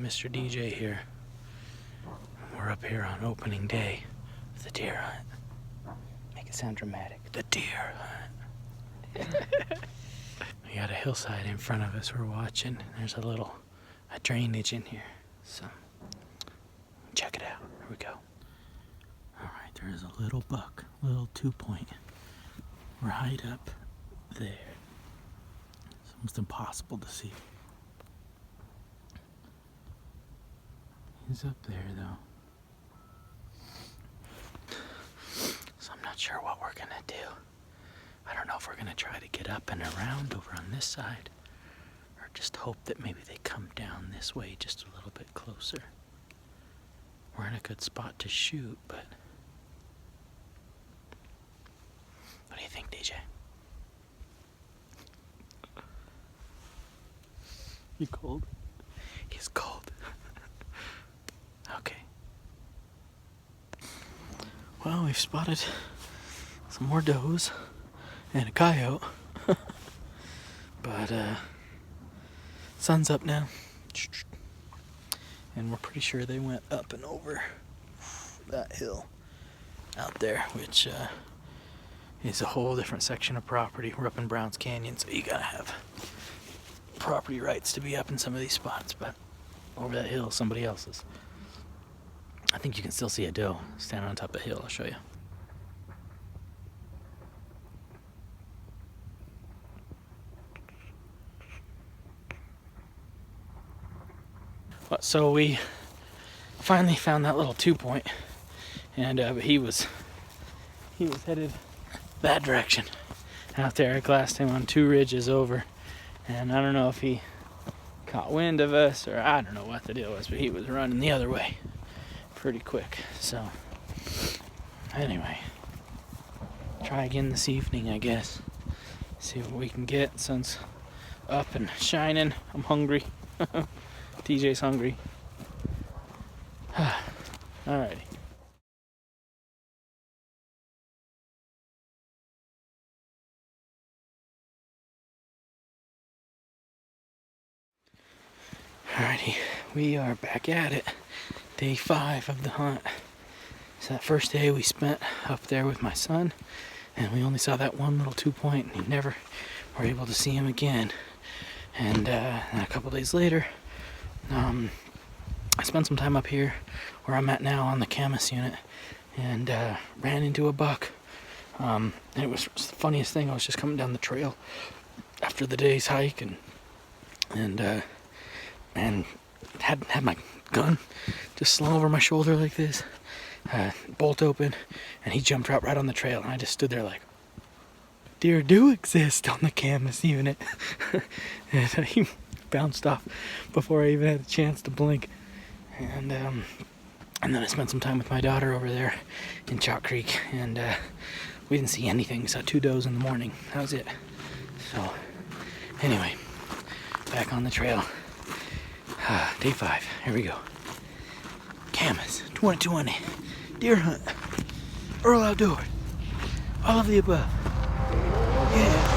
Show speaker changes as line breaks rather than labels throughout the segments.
Mr. DJ here. We're up here on opening day of the deer hunt. Make it sound dramatic. The deer hunt. We got a hillside in front of us we're watching. There's a drainage in here. So, check it out. Here we go. Alright, there is a little buck, little 2-point. Right up there. It's almost impossible to see. He's up there though. So I'm not sure what we're gonna do. I don't know if we're gonna try to get up and around over on this side, or just hope that maybe they come down this way just a little bit closer. We're in a good spot to shoot, but what do you think, DJ? You cold? He's cold. Okay. Well, we've spotted some more does and a coyote. But sun's up now. And we're pretty sure they went up and over that hill out there, which is a whole different section of property. We're up in Browns Canyon, so you gotta have property rights to be up in some of these spots, but over that hill, somebody else's. I think you can still see a doe standing on top of the hill. I'll show you. So we finally found that little 2-point, and but he was headed that direction out there. I glassed him on 2 ridges over, and I don't know if he caught wind of us or I don't know what the deal was, but he was running the other way pretty quick. So anyway, try again this evening, I guess. See what we can get. Sun's up and shining. I'm hungry. TJ's hungry. Alrighty. Alrighty, we are back at it. Day 5 of the hunt. So that first day we spent up there with my son, and we only saw that one little 2-point, and we never were able to see him again. And a couple days later, I spent some time up here where I'm at now on the Camas unit, and ran into a buck. And it was the funniest thing. I was just coming down the trail after the day's hike, and had my gun just slung over my shoulder like this, bolt open, and he jumped right on the trail, and I just stood there like, deer do exist on the Camas unit. And he bounced off before I even had a chance to blink. And then I spent some time with my daughter over there in Chalk Creek, and we didn't see anything. We saw 2 does in the morning. That was it. So anyway, back on the trail. Day 5. Here we go. Camas 2020 deer hunt. Earl Outdoors. All of the above. Yeah.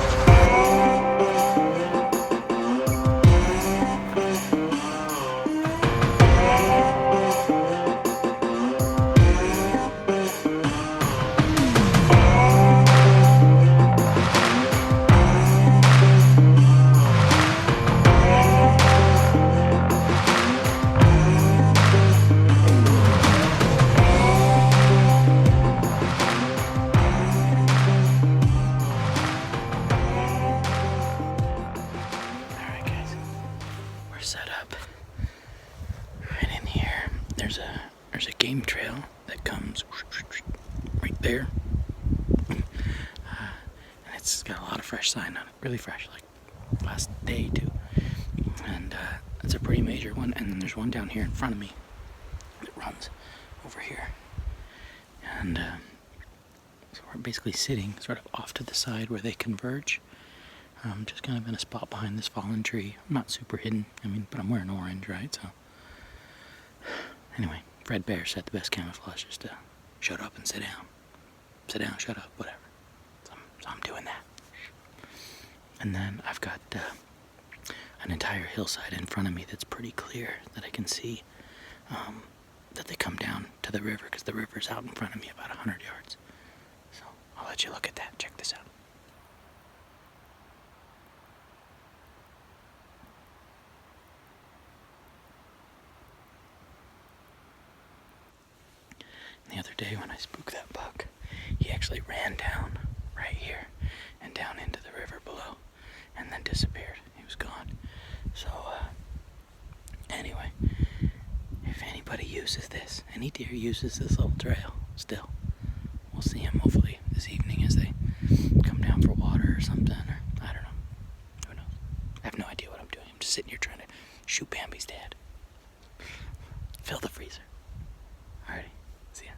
Set up right in here. There's a game trail that comes right there, and it's got a lot of fresh sign on it, really fresh, like last day too. And it's a pretty major one. And then there's one down here in front of me that runs over here, and so we're basically sitting sort of off to the side where they converge. Just kind of in a spot behind this fallen tree. I'm not super hidden, but I'm wearing orange, right? So, anyway, Fred Bear said the best camouflage is to shut up and sit down. Sit down, shut up, whatever. So I'm doing that. And then I've got, an entire hillside in front of me that's pretty clear that I can see that they come down to the river, because the river's out in front of me about 100 yards. So I'll let you look at that. Check this out. The other day when I spooked that buck, he actually ran down right here and down into the river below and then disappeared. He was gone. So anyway, if anybody uses this, any deer uses this little trail still, we'll see him hopefully this evening as they come down for water or something, or I don't know. Who knows? I have no idea what I'm doing. I'm just sitting here trying to shoot Bambi's dad. Fill the freezer. Alrighty. See ya.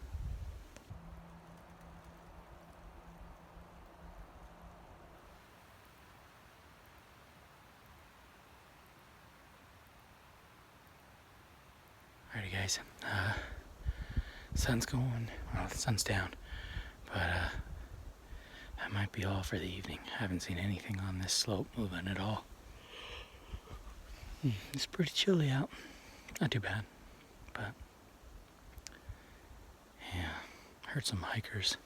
Alrighty guys, sun's going, well the sun's down, but that might be all for the evening. I haven't seen anything on this slope moving at all. It's pretty chilly out, not too bad, but yeah, I heard some hikers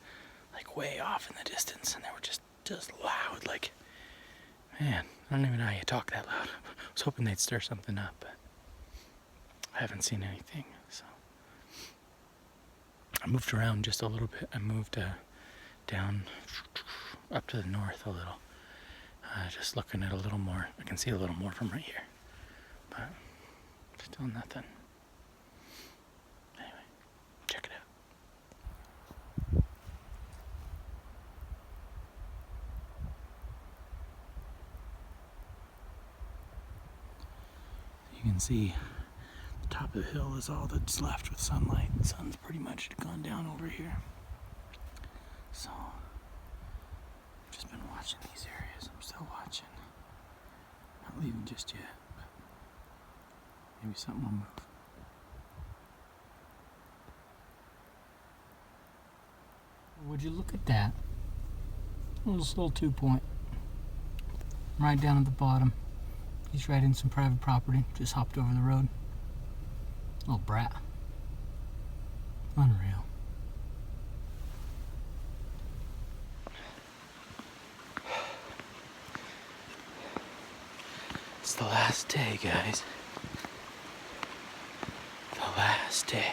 like way off in the distance and they were just loud, like, man, I don't even know how you talk that loud. I was hoping they'd stir something up, but I haven't seen anything, so I moved around just a little bit. I moved down up to the north a little, just looking at a little more. I can see a little more from right here, but still nothing. Anyway, check it out. You can see top of the hill is all that's left with sunlight. The sun's pretty much gone down over here. So, I've just been watching these areas. I'm still watching. Not leaving just yet, but maybe something will move. Would you look at that? This little 2-point. Right down at the bottom. He's right in some private property. Just hopped over the road. Little brat. Unreal. It's the last day, guys. The last day.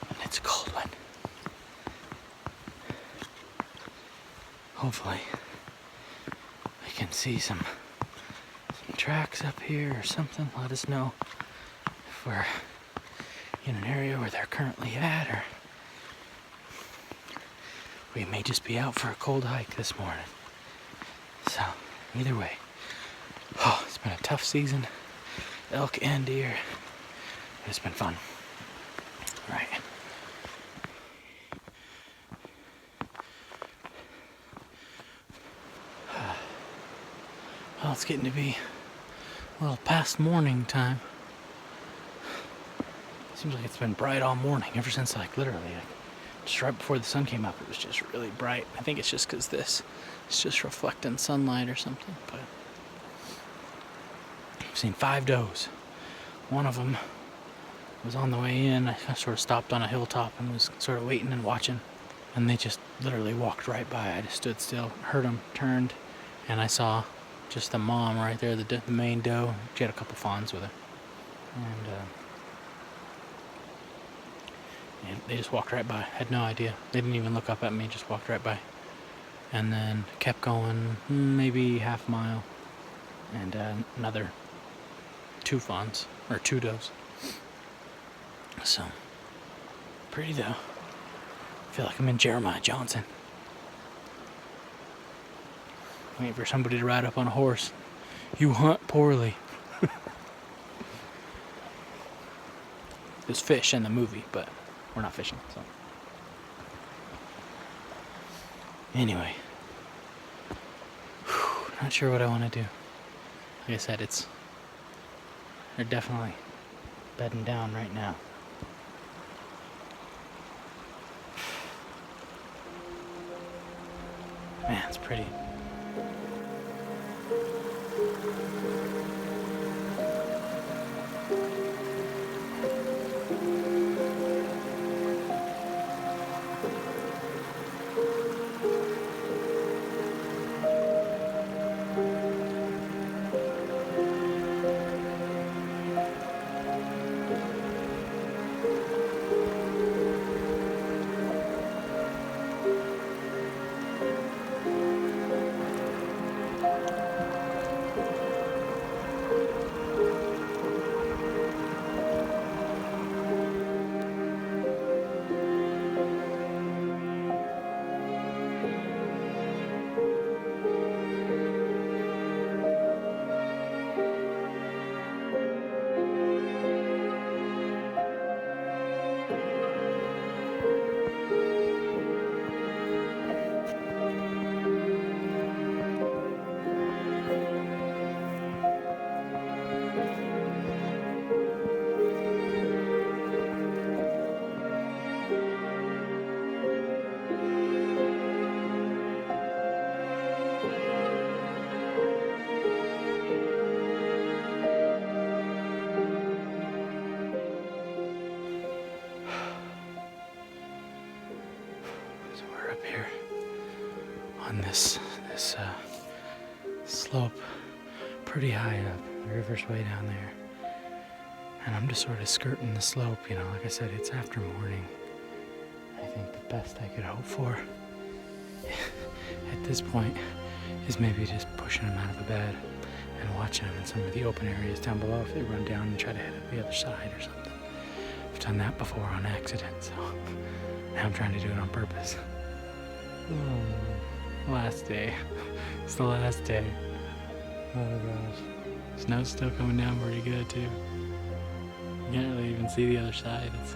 And it's a cold one. Hopefully, we can see some tracks up here or something. Let us know if we're in an area where they're currently at, or we may just be out for a cold hike this morning. So either way, it's been a tough season, elk and deer. It's been fun. All right. Well, it's getting to be a little past morning time. Seems like it's been bright all morning, ever since literally just right before the sun came up. It was just really bright. I think it's just because it's just reflecting sunlight or something. But I've seen 5 does. One of them was on the way in. I sort of stopped on a hilltop and was sort of waiting and watching, and they just literally walked right by. I just stood still, heard them, turned, and I saw just the mom right there, the main doe. She had a couple fawns with her, and they just walked right by. Had no idea. They didn't even look up at me, just walked right by. And then kept going, maybe half a mile, and another 2 fawns, or 2 does. So, pretty though. I feel like I'm in Jeremiah Johnson. Waiting for somebody to ride up on a horse. You hunt poorly. There's fish in the movie, but we're not fishing, so. Anyway. Not sure what I want to do. Like I said, they're definitely bedding down right now. Man, it's pretty. up here on this slope, pretty high up. The river's way down there, and I'm just sort of skirting the slope. You know, like I said, it's after morning. I think the best I could hope for at this point is maybe just pushing them out of the bed and watching them in some of the open areas down below if they run down and try to head up the other side or something. I've done that before on accident, so now I'm trying to do it on purpose. Oh, last day. It's the last day. Oh gosh. Snow's still coming down pretty good too. You can't really even see the other side. It's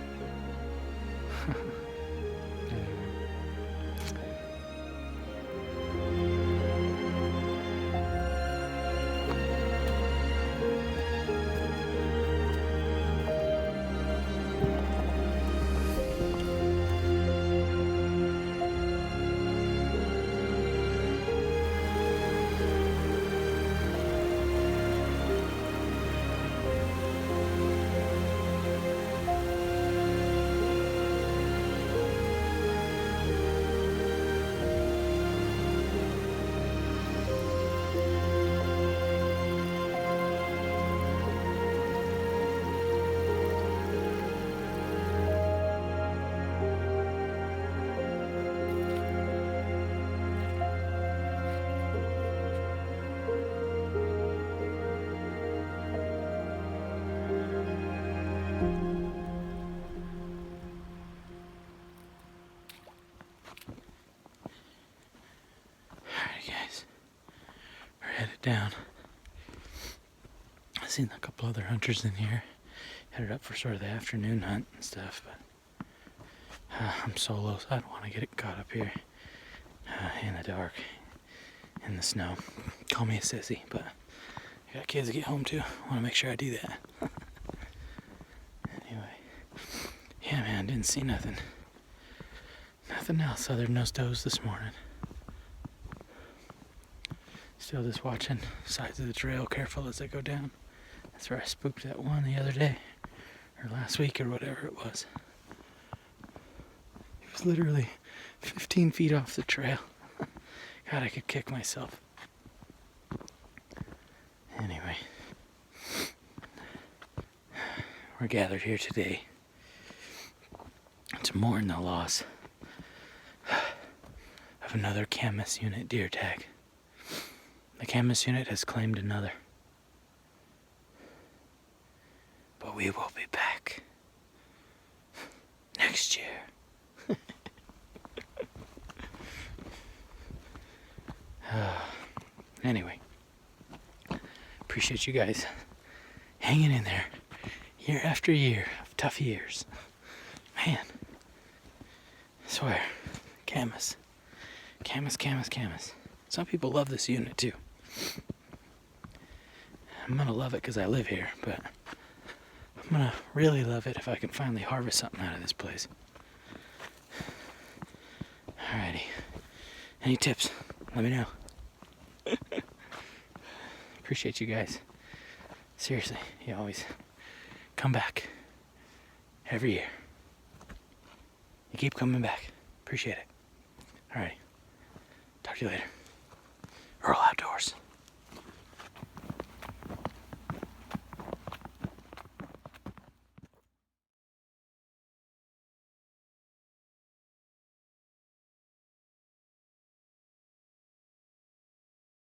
down. I've seen a couple other hunters in here, headed up for sort of the afternoon hunt and stuff, but I'm solo, so I don't want to get it caught up here in the dark, in the snow. Call me a sissy, but I got kids to get home to. I want to make sure I do that. Anyway, yeah man, didn't see nothing. Nothing else other than those does this morning. Still just watching sides of the trail, careful as I go down. That's where I spooked that one the other day, or last week, or whatever it was. It was literally 15 feet off the trail. God, I could kick myself. Anyway, we're gathered here today to mourn the loss of another Camas unit deer tag. The Camas unit has claimed another. But we will be back next year. Anyway, appreciate you guys hanging in there year after year of tough years. Man, I swear, Camas. Some people love this unit too. I'm gonna love it because I live here, but I'm gonna really love it if I can finally harvest something out of this place. Alrighty. Any tips? Let me know. Appreciate you guys. Seriously, you always come back every year. You keep coming back. Appreciate it. Alrighty. Talk to you later. Earl Outdoors.